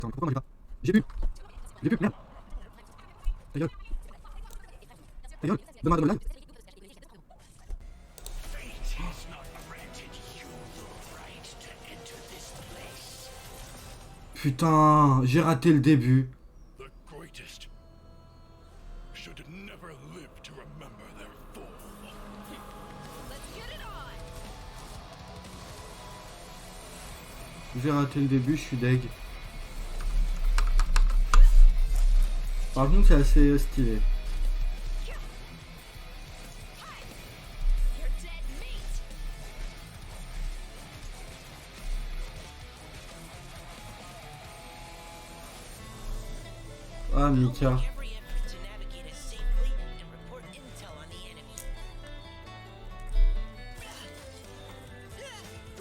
Attends, pourquoi moi j'ai pas? J'ai bu, merde. Ta gueule. Ta gueule, donne-moi le live. Putain, j'ai raté le début. J'ai raté le début, je suis deg. Par contre, c'est assez stylé. Ah, Mika.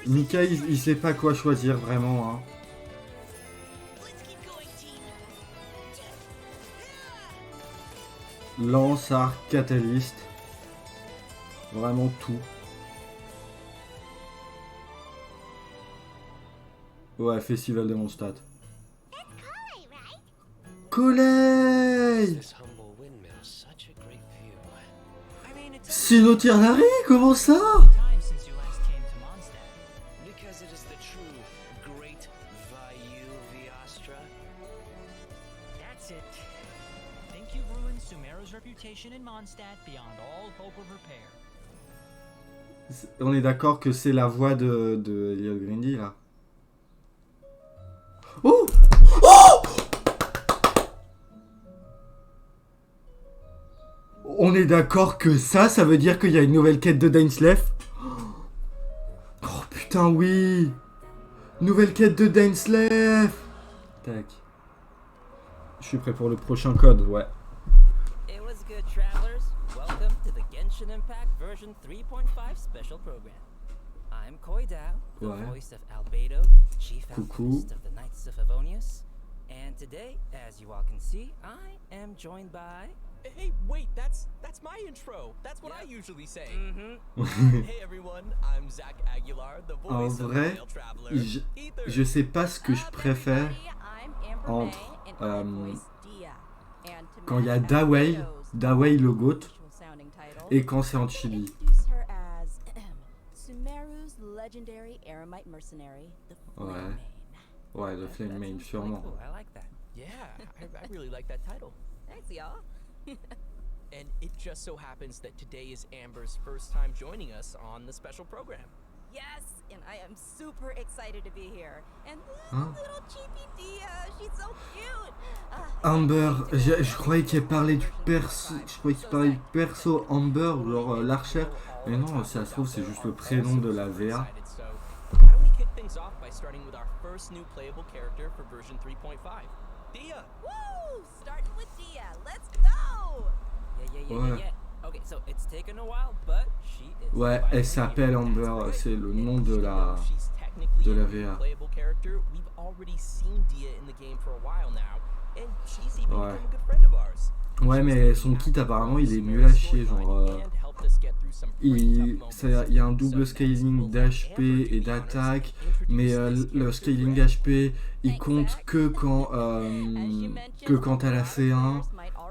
Mika, il sait pas quoi choisir vraiment, hein. Lance, arc, catalyste. Vraiment tout. Ouais, festival de Mondstadt. Collègue! Sino-Tiernari, comment ça? On est d'accord que c'est la voix de Elliot Grindy là. Oh! Oh! On est d'accord que ça veut dire qu'il y a une nouvelle quête de Dainsleif. Oh putain oui! Nouvelle quête de Dainsleif! Tac. Je suis prêt pour le prochain code, ouais. Coucou. And today, as you all can see, I am joined by... Hey, wait, that's my intro. That's what I usually say. Hey everyone, I'm Zach Aguilar, the En voice of vrai, the traveler. je sais pas ce que je préfère entre quand il y a Dawei le GOAT, et quand c'est en chibi. Ouais. Ouais, The Flame Main, sûrement. Yeah, I really like that title. Thanks, y'all. And it just so happens that today is Amber's first time joining us on the special program. Yes, and I am super excited to be here. And Hein? little cheeky Dehya, she's so cute. Amber, je croyais qu'il parlait du perso, Amber, genre l'archer. Mais non, si ça se trouve, c'est juste le prénom de la VA. So, why don't we kick things off by starting with our first new playable character for version 3.5, Dehya. Woo! Starting with Dehya. Let's go! Ouais. Okay, so it's taken a while, but she is... Ouais, elle s'appelle Amber, c'est le nom de la VA. We've already seen Dehya in the game for a while now, and she's even Ouais. become a good friend of ours. Ouais, mais son kit apparemment il est nul à chier, genre il y a un double scaling d'HP et d'attaque, mais le scaling HP il compte que quand elle a C1,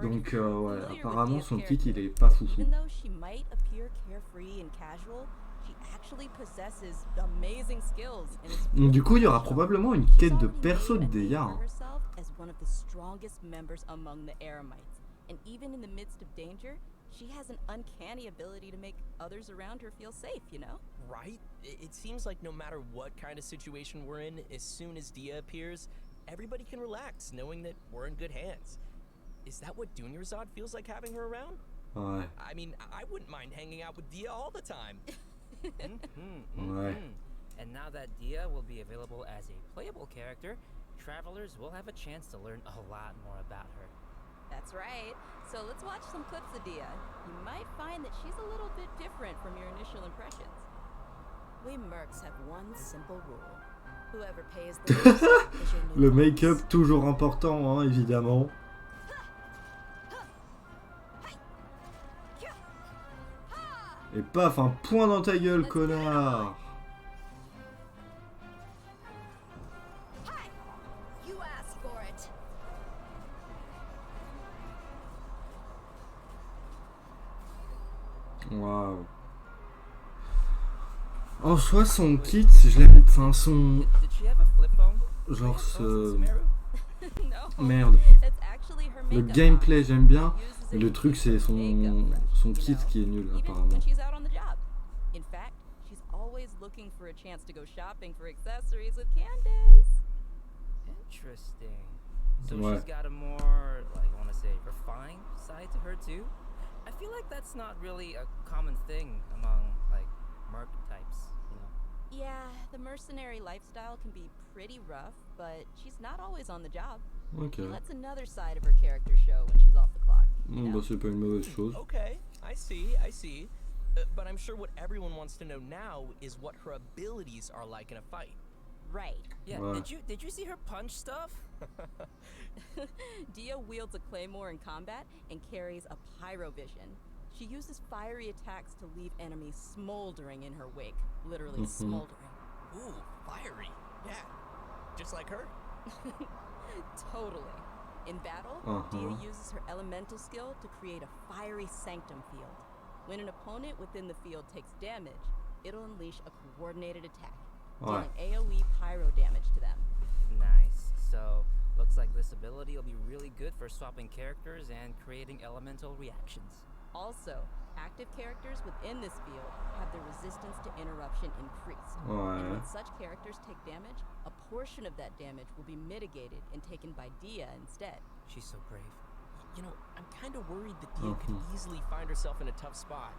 donc ouais, apparemment son kit il est pas foufou. Even though she might appear carefree and casual, she actually possesses amazing skills and is Donc, du coup il y aura probablement une quête de perso de Dehya. Hein. herself as one of the strongest members among the Eremites. And even in the midst of danger, she has an uncanny ability to make others around her feel safe, you know? Right? It seems like no matter what kind of situation we're in, as soon as Dehya appears, everybody can relax, knowing that we're in good hands. Is that what Dunyarzad feels like having her around? Ouais. I mean, I wouldn't mind hanging out with Dehya all the time. Ouais. And now that Dehya will be available as a playable character, travelers will have a chance to learn a lot more about her. That's right. So let's watch some clips of Dehya. You might find that she's a little bit different from your initial impressions. We mercs have one simple rule. Whoever pays the least is your new Le boss. make-up toujours important, hein, évidemment. Et paf, un point dans ta gueule, connard. You asked for it. Waouh. En soi, son kit, je l'aime. Enfin, son. Did she have a flip phone? Genre ce. Sumeru? No, Merde. that's actually her Le makeup gameplay, box. j'aime bien. She uses Mais it le to truc, keep c'est her son makeup fresh, kit you know, qui est nul, even apparemment. when she's out on the job. In fact, she's always looking for a chance to go shopping for accessories with Candace. Interesting. So Ouais. she's got a more, like, I want to say, refined side to her too? I feel like that's not really a common thing among, like, merc types, you know? Yeah, the mercenary lifestyle can be pretty rough, but she's not always on the job. Ok. She lets another side of her character show when she's off the clock. You Bon, know? bah, c'est pas une mauvaise chose. Okay, I see, I see. But I'm sure what everyone wants to know now is what her abilities are like in a fight. Right. Yeah, Ouais. did you see her punch stuff? Dehya wields a claymore in combat and carries a pyrovision. She uses fiery attacks to leave enemies smoldering in her wake. Literally smoldering. Ooh, fiery. Yeah, just like her. Totally. In battle, Dehya uses her elemental skill to create a fiery sanctum field. When an opponent within the field takes damage, it'll unleash a coordinated attack, Ouais. dealing AoE pyro damage to them. Nice. So, looks like this ability will be really good for swapping characters and creating elemental reactions. Also, active characters within this field have their resistance to interruption increased. And Ouais. when such characters take damage, a portion of that damage will be mitigated and taken by Dehya instead. She's so brave. You know, I'm kind of worried that Dehya could easily find herself in a tough spot.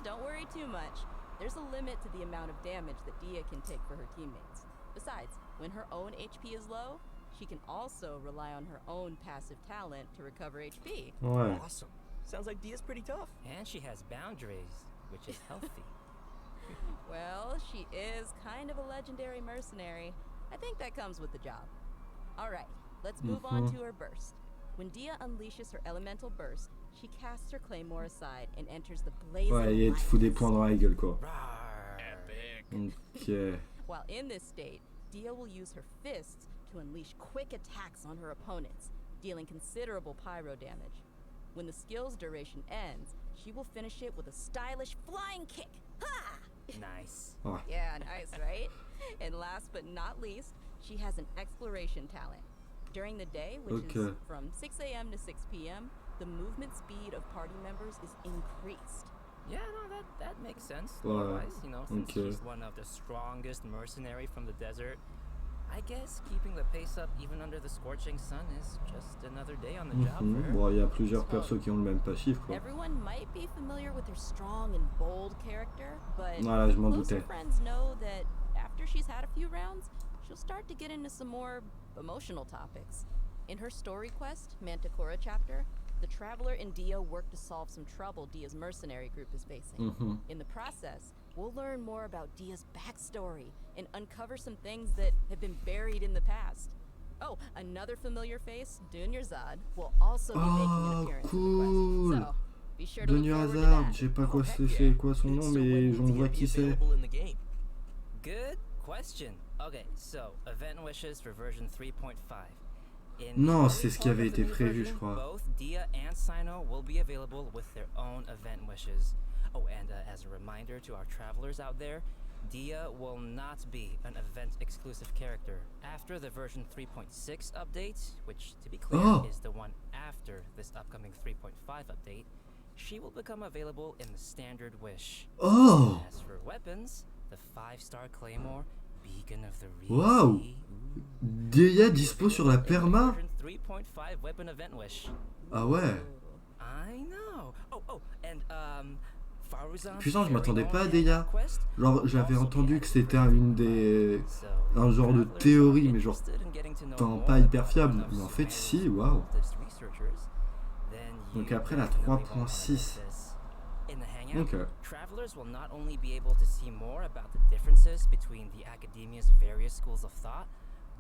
Don't worry too much. There's a limit to the amount of damage that Dehya can take for her teammates. Besides, when her own HP is low, she can also rely on her own passive talent to recover HP. Ouais. Awesome. Sounds like Dehya's pretty tough. And she has boundaries, which is healthy. Well, she is kind of a legendary mercenary. I think that comes with the job. Alright, let's move on to her burst. When Dehya unleashes her elemental burst, she casts her claymore aside and enters the blazing Ouais, et elle te fout des points dans la gueule, quoi. Epic. Ok. While in this state, Dehya will use her fists to unleash quick attacks on her opponents, dealing considerable pyro damage. When the skill's duration ends, she will finish it with a stylish flying kick. Ha! Nice. Ouais. Yeah, nice, right? And last but not least, she has an exploration talent. During the day, which is Okay. from 6 a.m. to 6 p.m., the movement speed of party members is increased. Yeah, no, that makes sense. Ouais. Otherwise, you know, since Okay. she's one of the strongest mercenary from the desert, I guess keeping the pace up even under the scorching sun is just another day on the job for her. Bon, il y a plusieurs persos qui ont le même passif, quoi. Everyone might be familiar with her strong and bold character, but Voilà, je m'en closer doutais. friends know that after she's had a few rounds, she'll start to get into some more emotional topics. In her story quest, Manticora chapter, the Traveler and Dehya work to solve some trouble Dehya's mercenary group is facing. In the process, we'll learn more about Dehya's backstory and uncover some things that have been buried in the past. Oh, another familiar face, Dunyarzad, will also be making an Oh, appearance cool. in the quest. So, be sure to look forward to Dunyarzad, that. je sais pas quoi heck c'est quoi son nom, So mais when will j'en vois Dehya be qui c'est. available in the game? Good question. Okay, so event wishes for version 3.5. In Non, the c'est early ce qui part avait of the été new prévu, version, je crois. Both Dehya and Sino will be available with their own event wishes. Oh, and as a reminder to our travelers out there, Dehya will not be an event-exclusive character. After the version 3.6 update, which, to be clear, Oh. is the one after this upcoming 3.5 update, she will become available in the standard wish. Oh. As for weapons, the 5-star Claymore, Beacon of the Reed Wow. Sea, Dehya dispo sur la perma. version 3.5 weapon event wish. Ah ouais. I know. Oh, and Faruzan's Putain, je m'attendais very pas à own Dehya. hand quest Genre, will j'avais also entendu be que added c'était for une des... So, un genre de travelers théorie, are mais genre interested in getting to know Enfin, more pas hyper about fiable, one of mais en fait, Sumeru's si, waouh. oldest researchers, then Donc you après la definitely won't wanna 3.6. miss this. In the hangout, Ok. travelers will not only be able to see more about the differences between the academia's various schools of thought,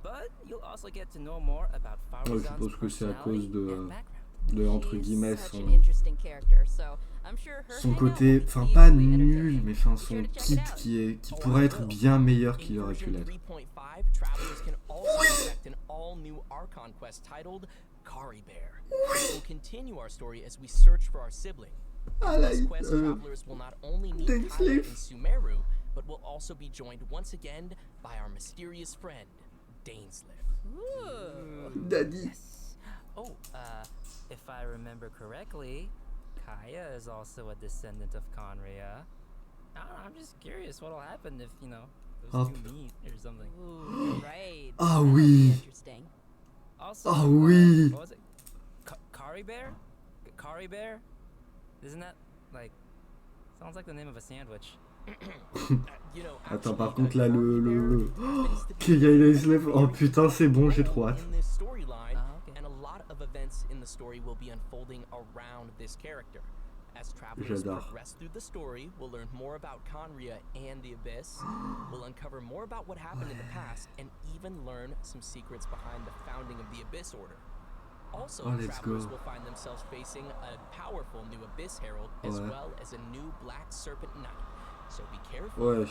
but you'll also get to know more about je Faruzan's suppose que c'est à cause personality de- and background. de entre She's guillemets such an son interesting character, so I'm sure her son hangout côté, will be enfin pas equally nul, entertaining. mais enfin Be son sure to check kit it out. qui Oh, pourrait I être will. bien meilleur In qu'il aurait pu version l'être. 3.5, travelers can also expect an all-new Archon quest titled Kari Bear. It will continue our story as we search for our sibling. Ah In là, this quest, travelers will not only meet Kaya Dainsleif. and Sumeru, but will also be joined once again by our mysterious friend, Dainsleif. Ooh. Daddy. Oh, if I remember correctly, Kaya is also a descendant of Conria. I don't know, I'm just curious what'll happen if, you know, those two meet or something. Ooh, right. Ah That'll be oui. interesting. Also, Ah oui. what was it? Kari Bear? Kari Bear? Isn't that, like, sounds like the name of a sandwich. You know, Attends, par actually, contre là Kari Bear Oh, happens to be qu'il y a a Dainsleif. Oh very putain, c'est bon, j'ai role trop hâte. in this storyline, Okay. and a lot of events in the story will be unfolding around this character. As travelers J'adore. progress through the story, we'll learn more about Conria and the Abyss. We'll uncover more about what happened in the past, and even learn some secrets behind the founding of the Abyss Order. Also, Oh, let's travelers go. will find themselves facing a powerful new Abyss Herald, as Ouais. well as a new Black Serpent Knight. So be careful, Ouais,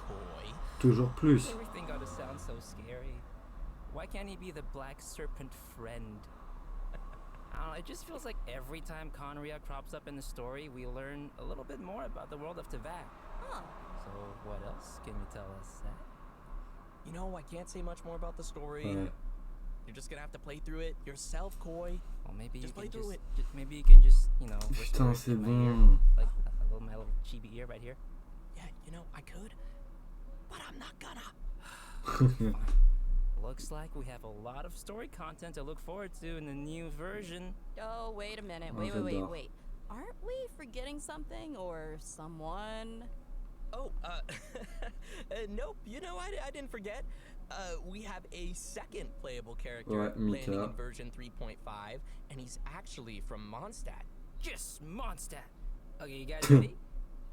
Koi. toujours plus. Everything gotta sound so scary. Why can't he be the Black Serpent friend? I don't know, it just feels like every time Conria crops up in the story, we learn a little bit more about the world of Tavak. Huh. So what else can you tell us, Zach? You know, I can't say much more about the story. Ouais. You're just gonna have to play through it yourself, Koi. Well, maybe Just you play can through maybe you can just, you know, whisper Putain, it c'est in my ear, bon. like my little chibi ear right here. Yeah, you know, I could, but I'm not gonna. Fine. Looks like we have a lot of story content to look forward to in the new version. Oh, wait a minute. Oh, Wait. j'adore. Aren't we forgetting something or someone? Oh, nope. You know, I didn't forget. We have a second playable character Ouais, Mika. landing in version 3.5, and he's actually from Mondstadt. Just Mondstadt. Okay, you guys ready?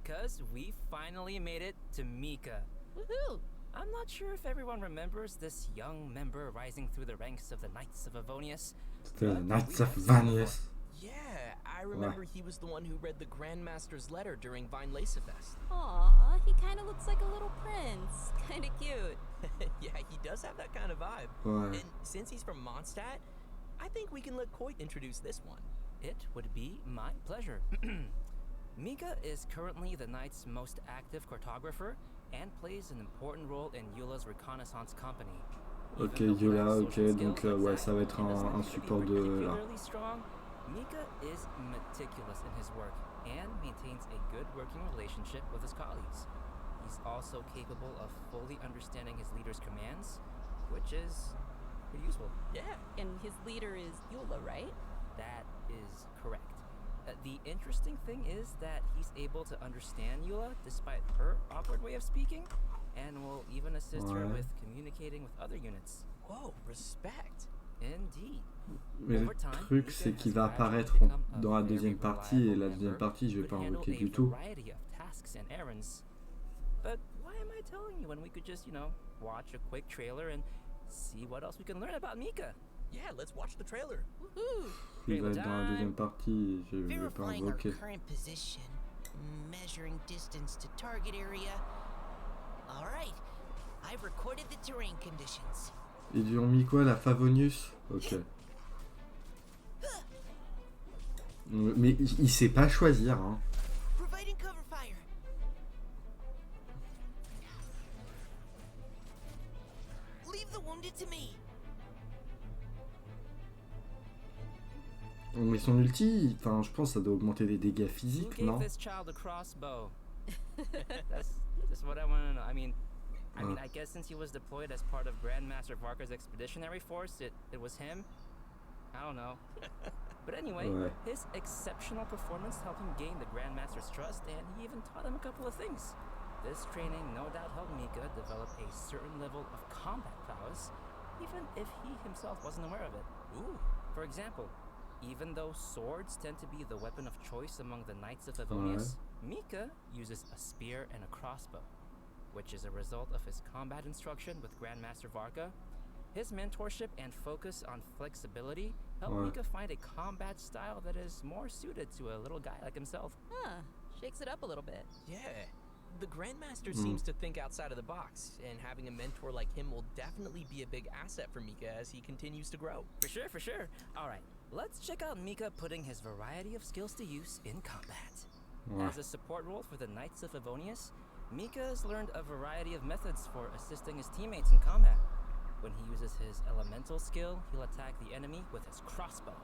Cause we finally made it to Mika. Woohoo! I'm not sure if everyone remembers this young member rising through the ranks of the Knights of Avonius. C'était but Knights we of have seen him Vanius. Yeah, I remember he was the one who read the Grandmaster's letter during Dehya. Aw, he kind of looks like a little prince. Kind of cute. Yeah, he does have that kind of vibe. Ouais. And since he's from Mondstadt, I think we can let Coit introduce this one. It would be my pleasure. Mika is currently the Knight's most active cartographer and plays an important role in Eula's reconnaissance company. Ok, Even though he Eula, lacks ok, social donc skills ouais, like ça va être Zack and un doesn't appear to be support de là. particularly strong, Mika is meticulous in his work and maintains a good working relationship with his colleagues. He's also capable of fully understanding his leader's commands, which is pretty useful. Yeah. And his leader is Eula, right? That is correct. The interesting thing is that he's able to understand Eula despite her awkward way of speaking, and will even assist her Ouais. with communicating with other units. Whoa, respect. Indeed. Mais le Over time, truc, Mika c'est qu'il has va gradually apparaître become a dans la very deuxième partie, et la reliable deuxième member partie, je who vais pas could handle invoquer a du tout. variety of tasks and errands. But why am I telling you when we could just, you know, watch a quick trailer and see what else we can learn about Mika? Yeah, let's watch the trailer. Woohoo! Il va être dans la deuxième partie, je vais pas Verifying our invoquer. current position, measuring distance to target area. All right, I've recorded the terrain conditions. Ils lui ont mis quoi, la Favonius? Ok. Mais il sait pas choisir, hein. Providing cover fire. Leave the wounded to me. Mais son ulti, enfin, je pense que ça doit augmenter les dégâts Who physiques, gave non? this child a crossbow? That's just what I want to know. I mean, I guess since he was deployed as part of Grandmaster Varka's expeditionary force, it was him. I don't know. But anyway, Ouais. his exceptional performance helped him gain the Grandmaster's trust, and he even taught him a couple of things. This training no doubt helped Mika develop a certain level of combat prowess, even if he himself wasn't aware of it. Ooh. For example, even though swords tend to be the weapon of choice among the Knights of Avonius, Mika uses a spear and a crossbow, which is a result of his combat instruction with Grandmaster Varka, His mentorship and focus on flexibility help Ouais. Mika find a combat style that is more suited to a little guy like himself. Huh. Shakes it up a little bit. Yeah. The Grandmaster seems to think outside of the box, and having a mentor like him will definitely be a big asset for Mika as he continues to grow. For sure, for sure. Alright, let's check out Mika putting his variety of skills to use in combat. Ouais. As a support role for the Knights of Favonius, Mika has learned a variety of methods for assisting his teammates in combat. When he uses his elemental skill, he'll attack the enemy with his crossbow,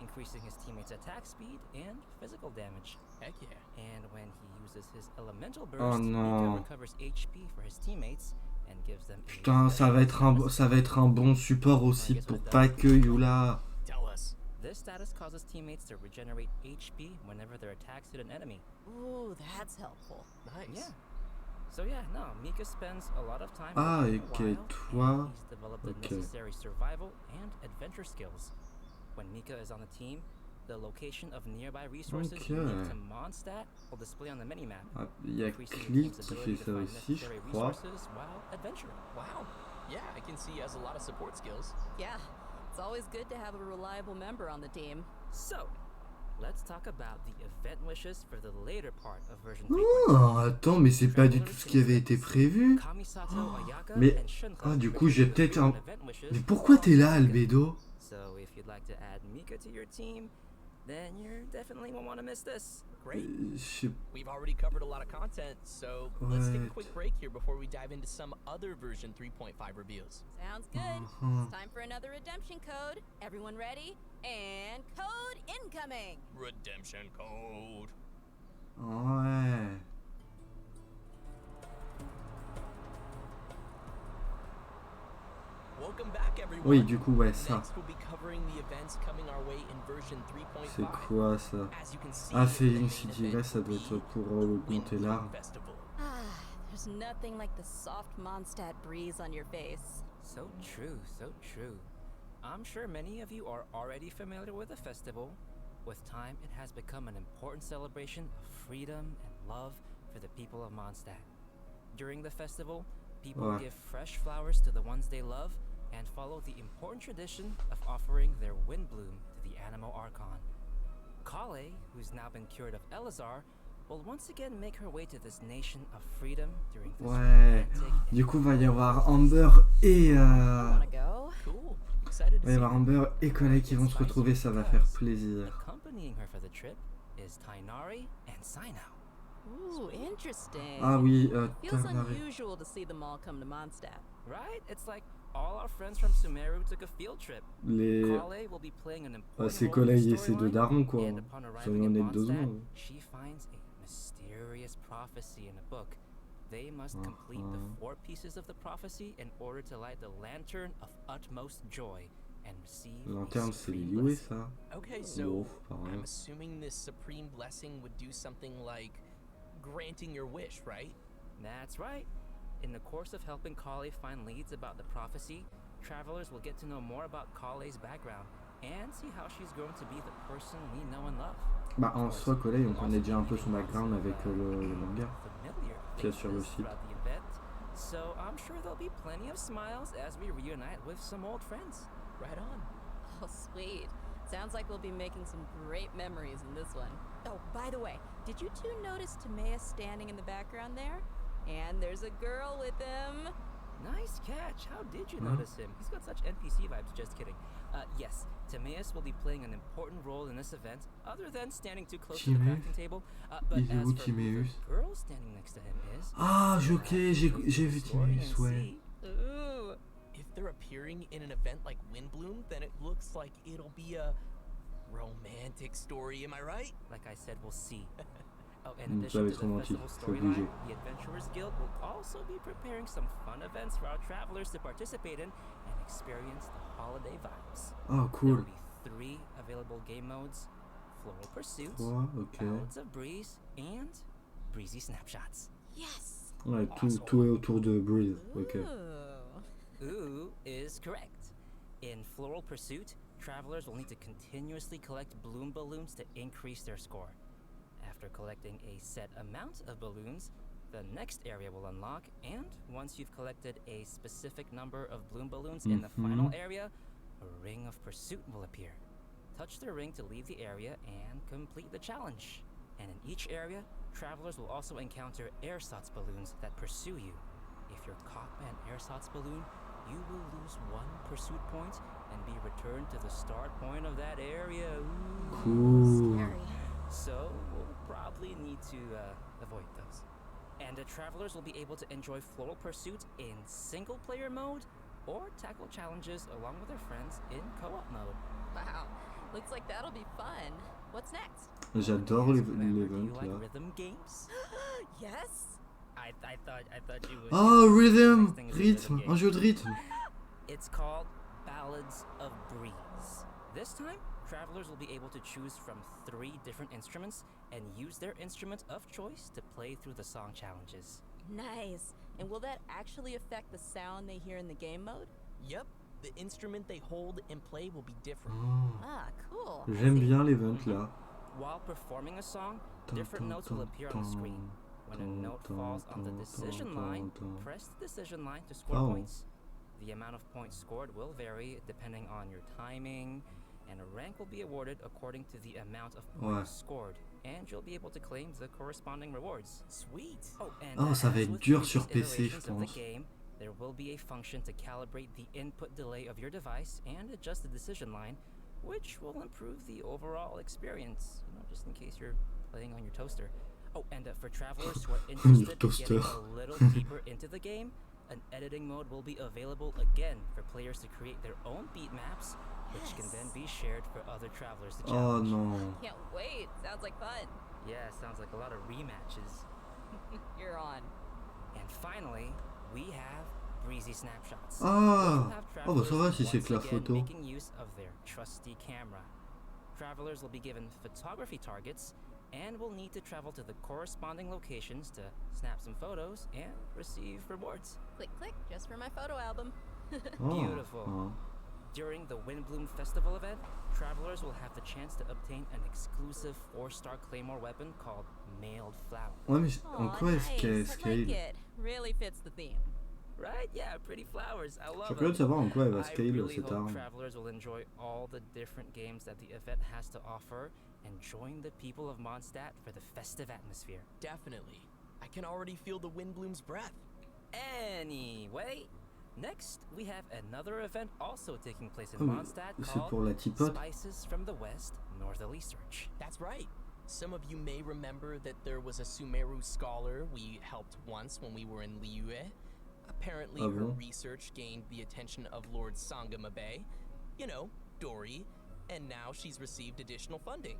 increasing his teammates' attack speed and physical damage. Heck yeah. And when he uses his elemental burst, Oh non. Mika recovers HP for his teammates and gives them a Putain, ça va être un bon support aussi pour pas que Yula. Tell us. This status causes teammates to regenerate HP whenever their attacks hit an enemy. Ooh, that's helpful. Nice. Yeah. So yeah, no, Mika spends a lot of time Ah, working ok, wild, toi. and he's developed the Ok. necessary survival and adventure skills. When Mika is on the team, the location of nearby resources Ok. unique to Mondstadt will display on the minimap, Ah, il y a increasing the Click team's qui ability fait to ça find aussi, je necessary crois. resources while adventuring. Wow. Yeah, I can see he has a lot of support skills. Yeah. It's always good to have a reliable member on the team. So, let's talk about the event wishes for the later part of version 3.5. Oh, attends, mais c'est pas du tout ce qui avait été prévu. Kamisato, Ayaka, Mais and Shenhe ah, du coup, j'ai peut-être un. event wishes Mais pourquoi t'es là, are Albedo? So if you'd like to add Mika to your team, then you definitely won't want to miss this. Great. Je sais We've already covered a lot of content, so let's take a Right. quick break here before we dive into some other version 3.5 reveals. Sounds good. Uh-huh. It's time for another redemption code. Everyone ready? And code incoming. Redemption code. Ouais. Welcome back, everyone. Oui, du coup, ouais, ça. Next, we'll be covering the events coming our way in version 3.5. C'est quoi ça? As you can see, Ah, the Failing main City, event là, ça will doit être be pour monter Wind l'arme. Festival. Ah, there's nothing like the soft Mondstadt breeze on your face. So true, so true. I'm sure many of you are already familiar with the festival. With time, it has become an important celebration of freedom and love for the people of Mondstadt. During the festival, people Ouais. give fresh flowers to the ones they love and follow the important tradition of offering their wind bloom to the Animo Archon. Kale, who's now been cured of Elazar, will once again make her way to this nation of freedom during this Ouais. romantic Du coup, va y avoir Amber et Wanna go? Cool. Excited to va y see avoir Amber et Colette qui vont se retrouver, ça va faire plaisir. Accompanying her for the trip is Tainari and Sino. Ooh, interesting. Ah oui, Feels Tanari. unusual to see them all come to Mondstadt. Right? It's like all our friends from Sumeru took a field trip. Les. Kale will be playing an important C'est role in Colette the et ses deux storyline, darons, quoi. and upon arriving Soyons in honnêtes deux Mondstadt, secondes. she finds a mysterious prophecy in a book. They must complete the 4 pieces of the prophecy in order to light the lantern of utmost joy and receive a Lanterne, c'est supreme Liu, blessing. ça. Okay, so Wolf, par I'm exemple. assuming this supreme blessing would do something like granting your wish, right? That's right. In the course of helping Kale find leads about the prophecy, travelers will get to know more about Kale's background and see how she's grown to be the person we know and love. Bah, en soi, Colette, on connaît déjà un peu son background avec le manga. Familiar Qu'il y a sur le faces site. throughout the event, so I'm sure there'll be plenty of smiles as we reunite with some old friends. Right on. Oh, sweet. Sounds like we'll be making some great memories in this one. Oh, by the way, did you two notice Timaeus standing in the background there? And there's a girl with him. Nice catch. How did you Huh? notice him? He's got such NPC vibes. Just kidding. Yes, Timaeus will be playing an important role in this event, other than standing too close to the Timaeus? crafting table. But Il est as où, for who Timaeus? the girl standing next to him is, Ah, ok, j'ai vu story Timaeus, and ouais. see. Ooh. If they're appearing in an event like Windbloom, then it looks like it'll be a romantic story, am I right? Like I said, we'll see. Oh, in Ça addition va to être the romantique, festival c'est obligé. storyline, the Adventurers Guild will also be preparing some fun events for our travelers to participate in and experience the holiday vibes. Oh, There cool. will be 3 available game modes: Floral Pursuit, 3, ok. Ballads of Breeze, and Breezy Snapshots. Yes. Ouais, tout est autour de Breeze, ok. Ooh. Ooh is correct. In Floral Pursuit, travelers will need to continuously collect bloom balloons to increase their score. After collecting a set amount of balloons, the next area will unlock, and once you've collected a specific number of bloom balloons in the final area, a ring of pursuit will appear. Touch the ring to leave the area and complete the challenge. And in each area, travelers will also encounter ersatz balloons that pursue you. If you're caught by an ersatz balloon, you will lose 1 pursuit point and be returned to the start point of that area. Ooh. Cool. Scary. So we'll probably need to avoid those. And the travelers will be able to enjoy floral pursuits in single player mode or tackle challenges along with their friends in co-op mode. Wow. Looks like that'll be fun. What's next? J'adore Do l'event you like là. rhythm games? Yes. I thought you would. Oh, rhythm! Next thing is a Rythme, rhythm un game. jeu de rythme. It's called Ballads of Breeze. This time, travelers will be able to choose from 3 different instruments and use their instrument of choice to play through the song challenges. Nice. And will that actually affect the sound they hear in the game mode? Yep, the instrument they hold and play will be different. Oh, Ah, cool. I j'aime see. bien l'event là. While performing a song, Dun, different dun, notes will dun, appear on the screen. When a dun, note dun, falls on the dun, decision dun, line, dun. press the decision line to score Oh. points. The amount of points scored will vary depending on your timing, and a rank will be awarded according to the amount of points Ouais. scored, and you'll be able to claim the corresponding rewards. Sweet. And Oh, ça va as être with dur sur previous PC, je iterations of the pense. game, there will be a function to calibrate the input delay of your device and adjust the decision line, which will improve the overall experience, just in case you're playing on your toaster. Oh, and for travelers who are interested in toaster. getting a little deeper into the game, an editing mode will be available again for players to create their own beat maps, which can then be shared for other travelers to Oh challenge. non. Can't wait. Sounds like fun. Yeah, sounds like a lot of rematches. You're on. And finally, we have breezy snapshots. Ah. Which will have Oh bah ça va travelers si c'est once que la again photo. making use of their trusty camera. Travelers will be given photography targets and will need to travel to the corresponding locations to snap some photos and receive rewards. Click, click, just for my photo album. Oh. Beautiful. Oh. During the Windbloom Festival event, travelers will have the chance to obtain an exclusive 4-star Claymore weapon called Mailed Flower. Ouais mais en Aw, quoi est-ce nice. qu'elle I like scale? it. Really fits the theme. Right? Yeah, pretty flowers. I Je love suis it. curieux de savoir en quoi elle va I scale really cette hope arme. travelers will enjoy all the different games that the event has to offer and join the people of Mondstadt for the festive atmosphere. Definitely. I can already feel the Windbloom's breath. Anyway, next we have another event also taking place in Oh, mais Mondstadt c'est called pour la tipote. Spices from the West Northerly Search. That's right. Some of you may remember that there was a Sumeru scholar we helped once when we were in Liyue. Apparently, Ah her bon? research gained the attention of Lord Sangamabe, you know, Dory, and now she's received additional funding.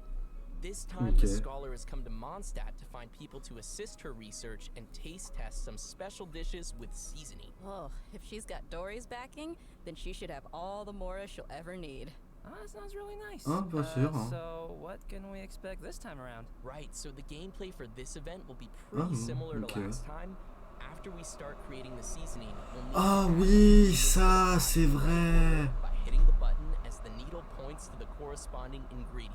This time, the Okay. scholar has come to Mondstadt to find people to assist her research and taste test some special dishes with seasoning. Oh, if she's got Dory's backing, then she should have all the Mora she'll ever need. That sounds really nice. Ah, pas sûr, hein. So, what can we expect this time around? Right, so the gameplay for this event will be pretty Oh, similar to okay. last time. After we start creating the seasoning, we'll need Ah to oui, ça c'est vrai. by hitting the button as the needle points to the corresponding ingredient.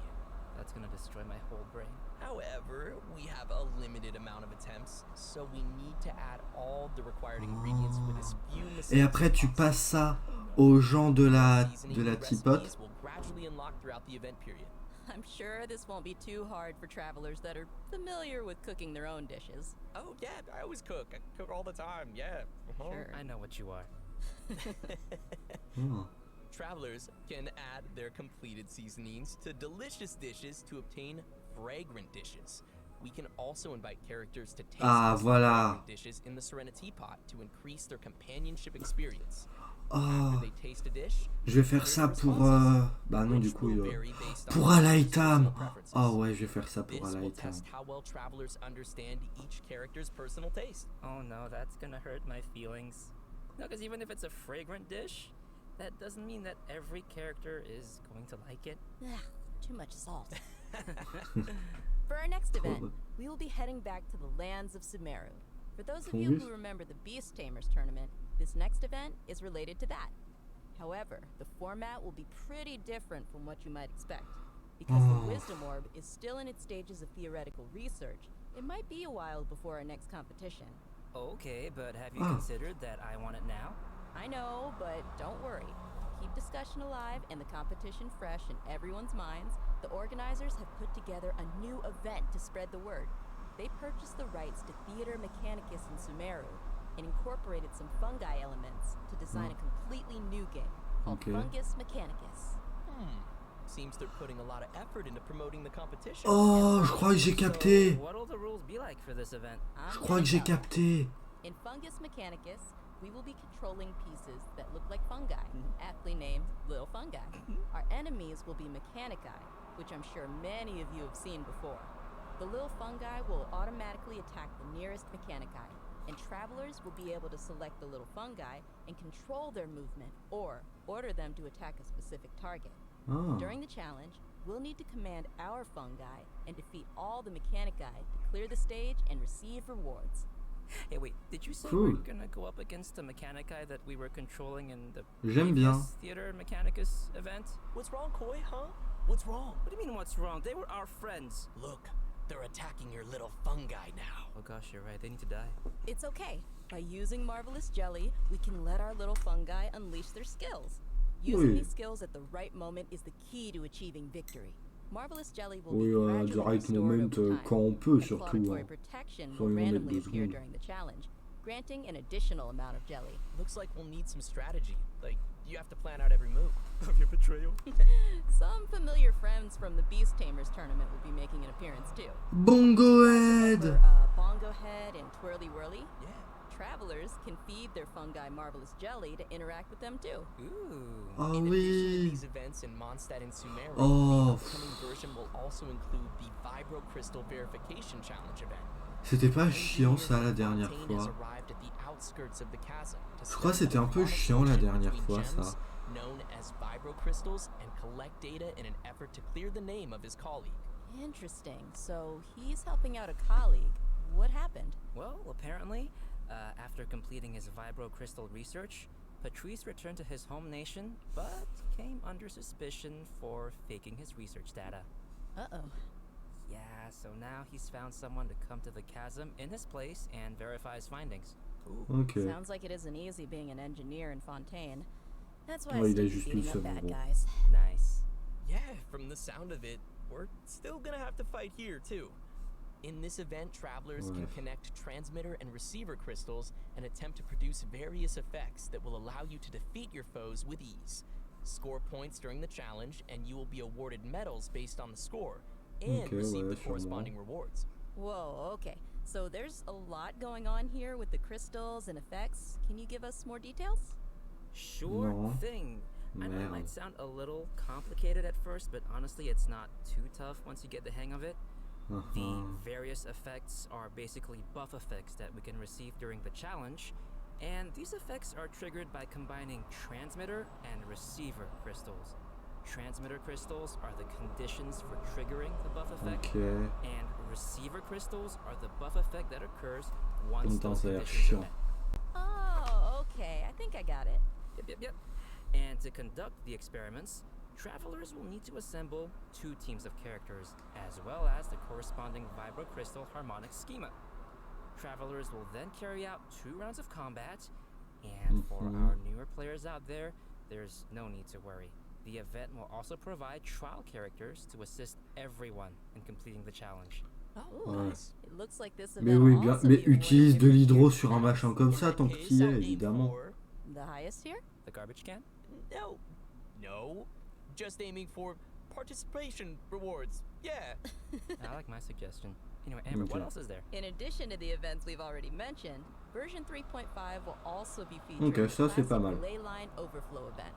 That's gonna destroy my whole brain. However, we have a limited amount of attempts, so we need to add all the required ingredients with as few mistakes Et après tu as possible. passes ça aux gens de la Seasoning and tipote. recipes will gradually unlock throughout the event period. I'm sure this won't be too hard for travelers that are familiar with cooking their own dishes. Oh yeah, I always cook. I cook all the time. Yeah. Sure. I know what you are. Oh. Travelers can add their completed seasonings to delicious dishes to obtain fragrant dishes. We can also invite characters to taste Ah, these voilà. fragrant dishes in the Serenity Pot to increase their companionship experience. Oh, After they taste a dish, je vais faire ça pour bah non du which coup will il vary based on pour their Alaitam. personal preferences. Ah ouais, je vais faire ça pour This will Alaitam. test how well travelers understand each character's personal taste. Oh no, that's gonna hurt my feelings. No, because even if it's a fragrant dish, that doesn't mean that every character is going to like it. Ugh, too much salt. For our next event, Trop. we will be heading back to the lands of Sumeru. For those of Focus. you who remember the Beast Tamers tournament, this next event is related to that. However, the format will be pretty different from what you might expect, because Oh. the Wisdom Orb is still in its stages of theoretical research, It might be a while before our next competition. Okay, but have you Ah. considered that I want it now? I know, but don't worry. To keep discussion alive and the competition fresh in everyone's minds, the organizers have put together a new event to spread the word. They purchased the rights to Theater Mechanicus in Sumeru and incorporated some fungi elements to design a completely new game called Okay. Fungus Mechanicus. Seems they're putting a lot of effort into promoting the competition. Oh, je crois que j'ai capté. So, what'll the rules be like for this event? Je crois que j'ai capté. In Fungus Mechanicus, we will be controlling pieces that look like fungi, aptly named little fungi. Our enemies will be Mechanici, which I'm sure many of you have seen before. The little fungi will automatically attack the nearest Mechanici, and travelers will be able to select the little fungi and control their movement or order them to attack a specific target. Ah. During the challenge, we'll need to command our fungi and defeat all the Mechanici to clear the stage and receive rewards. Hey, wait, did you say Cool. we're gonna go up against the Mechanici that we were controlling in the J'aime bien. previous Theater Mechanicus event? What's wrong, Koi, huh? What's wrong? What do you mean, what's wrong? They were our friends. Look, they're attacking your little fungi now. Oh gosh, you're right, they need to die. It's okay. By using Marvelous Jelly, we can let our little fungi unleash their skills. Using Oui. these skills at the right moment is the key to achieving victory. Marvelous Jelly will Oui, be à gradually the right restored moment, over time. quand on peut And surtout. Planetary Hein. protection will Soyons honnêtes randomly 2 appear secondes. during the challenge, granting an additional amount of jelly. Looks like we'll need some strategy. Like, you have to plan out every move. Of your betrayal. Some familiar friends from the Beast Tamers tournament will be making an appearance too. Bongo Head. Remember, Bongo Head and Twirly Whirly? Yeah. Travelers can feed their fungi Marvelous Jelly to interact with them too. Ooh. Ah In addition to oui. these events in Mondstadt and Sumeru, Oh. the upcoming version will also include the Vibro Crystal Verification Challenge event. C'était pas chiant ça la dernière Fontaine has fois. arrived at the outskirts of the chasm to Je crois que study c'était un peu the chiant la connection dernière between fois, ça. gems known as vibro crystals and collect data in an effort to clear the name of his colleague. Interesting. So he's helping out a colleague. What happened? Well, apparently, after completing his vibro crystal research, Patrice returned to his home nation, but came under suspicion for faking his research data. Uh-oh. Yeah, so now he's found someone to come to the chasm in his place and verify his findings. Ok. Sounds like it isn't easy being an engineer in Fontaine. That's why Ouais, I il a stick juste to eu le beating up seum, bad bon. guys. Nice. Yeah, from the sound of it, we're still gonna have to fight here too. In this event, travelers can Ouais. connect transmitter and receiver crystals and attempt to produce various effects that will allow you to defeat your foes with ease. Score points during the challenge, and you will be awarded medals based on the score, and Okay, receive ouais, the sûrement. corresponding rewards. Whoa, okay. So there's a lot going on here with the crystals and effects. Can you give us more details? Sure No. thing. I know it Merde. might sound a little complicated at first, but honestly, it's not too tough once you get the hang of it. The Uh-huh. various effects are basically buff effects that we can receive during the challenge, and these effects are triggered by combining transmitter and receiver crystals. Transmitter crystals are the conditions for triggering the buff effect, Ok. and receiver crystals are the buff effect that occurs once Putain, those ça a l'air conditions are chiant. met. Oh, okay. I think I got it. Yep. And to conduct the experiments, travelers will need to assemble 2 teams of characters, as well as the corresponding vibrocrystal harmonic schema. Travelers will then carry out 2 rounds of combat, and for our newer players out there, there's no need to worry. The event will also provide trial characters to assist everyone in completing the challenge. Oh, Ouais. Nice. it looks like this Mais event oui, will bien, also mais be awarding utilise de different l'hydro tier sur un status. machin comme ça In tant that que case, t'y I'll es, aim évidemment. for- The highest tier? The garbage can? No. Just aiming for participation rewards. Yeah. I like my suggestion. Anyway, Amber, what Okay. else is there? In addition to the events we've already mentioned, version 3.5 will also be featuring Ok, a ça, c'est pas classic mal. relay line overflow event,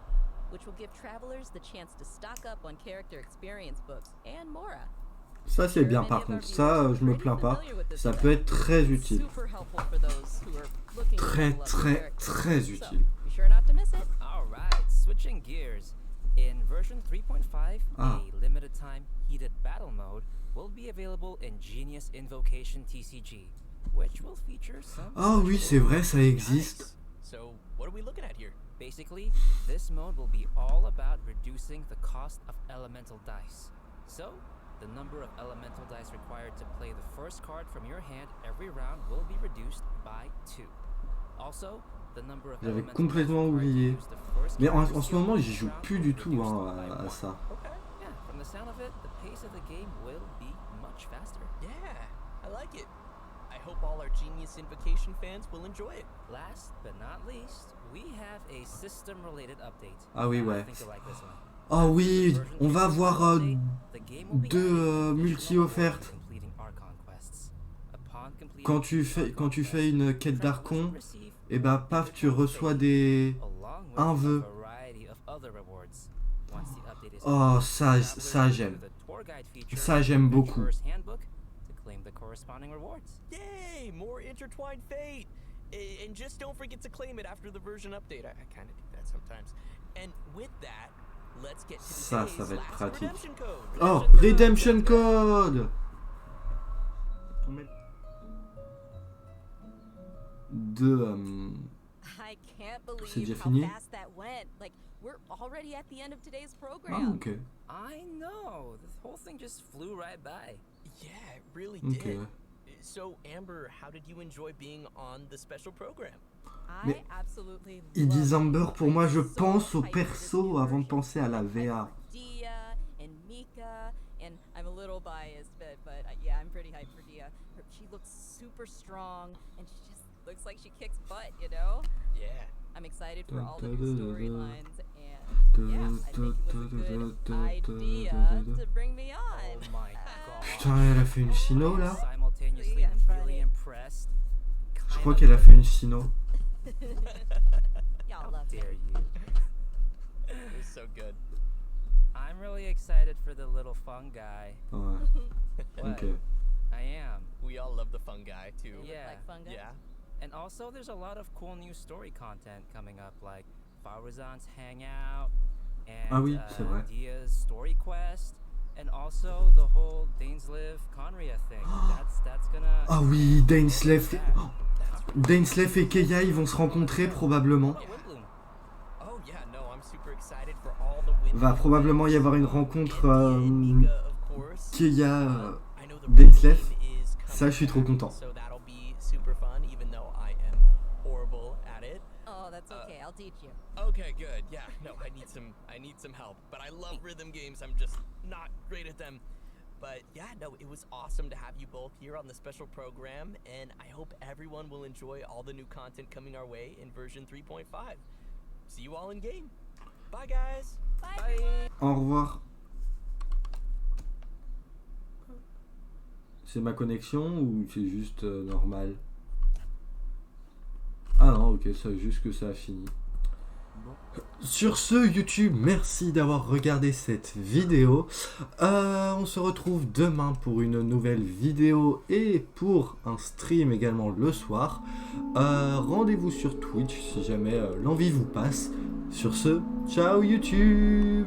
which will give travelers the chance to stock up on character experience books and Mora. Ça c'est bien par contre, ça je me plains pas, ça peut être très utile. Super helpful for those who are looking to Très level up très their characters. très So, utile. be sure not to miss it. Alright, switching gears. In version 3.5, Ah. a limited time heated battle mode will be available in Genius Invocation TCG, which will feature some Ah oui, c'est vrai, ça existe. Nice. So, what are we looking at here? Basically, this mode will be all about reducing the cost of elemental dice. So, the number of elemental dice required to play the first card from your hand every round will be reduced by 2. Also, the number of J'avais elemental complètement dice required to oublié. use the first Mais card en to ce seal moment, the j'y joue round plus will du be tout reduced hein, by à 1. ça. Okay. Yeah, from the sound of it, the pace of the game will be much faster. Yeah, I like it. I hope all our Genius Invocation fans will enjoy it. Last but not least, we have a system-related update. Ah oui, I ouais. think you'll like this one. Oh oui, Version on va 3.0 avoir update, the game will be 2 adding additional multi-offertes. rewards completing Archon quests. Upon completing Quand tu fais une quête d'Archon, et bah paf, tu reçois des... un vœu. Oh, ça j'aime. Ça j'aime beaucoup. Yay! More intertwined fate! And just don't forget to claim it after the version update. I kind of do that sometimes. And with that, let's get to Ça today's va être last pratique. redemption code. Oh, Redemption Code de... I can't believe C'est déjà how fini? fast that went. Like, we're already at the end of today's Ah, program. ok. I know. This whole thing just flew right by. Yeah, it really Ok. did. So, Amber, how did you enjoy being on the special program? Mais I absolutely ils disent love it. Amber, pour moi je I'm so pense au hyped for this perso new avant de version. penser à la I'm VA. hyped for Dehya and Mika, and I'm a little biased, but yeah, I'm pretty hyped for Dehya. She looks super strong, and she just looks like she kicks butt, you know? Yeah. I'm excited for all the new storylines, and yeah, I think it was a good idea to bring me on. Oh my god. Putain, elle a fait une sino là? Simultaneously I'm really funny. impressed. Je crois qu'elle a fait une sino. Y'all love Dare it. you. It was so good. I'm really excited for the little fun guy. Ouais, What? ok. I am. We all love the fun guy, too. Yeah. Like fungus? Yeah. And also, there's a lot of cool new story content coming up, like Faruzan's Hangout, and Ah oui, c'est vrai. Dehya's Story Quest, and also the whole Dainsleif Conria thing. That's gonna. Ah oui, Dainsleif. Oh, Dainsleif et Dehya, ils vont se rencontrer probablement. Windbloom. Oh, yeah, no, I'm super excited for all the win. Va probablement y avoir une rencontre Mika, of course. Dehya, I know the Dainsleif. game is coming Ça, je suis trop back, content. So that'll be super fun, even though I am horrible at it. Oh, that's okay. I'll teach you. Okay, good. Yeah, no, I need some help. But I love rhythm games. I'm just not great at them. But yeah, no, it was awesome to have you both here on the special program, and I hope everyone will enjoy all the new content coming our way in version 3.5. See you all in game. Bye, guys. Bye, everyone. Au revoir. C'est ma connexion ou c'est juste normal? Ah non, ok, c'est juste que ça a fini. Sur ce, YouTube, merci d'avoir regardé cette vidéo. On se retrouve demain pour une nouvelle vidéo et pour un stream également le soir. Rendez-vous sur Twitch si jamais l'envie vous passe. Sur ce, ciao YouTube!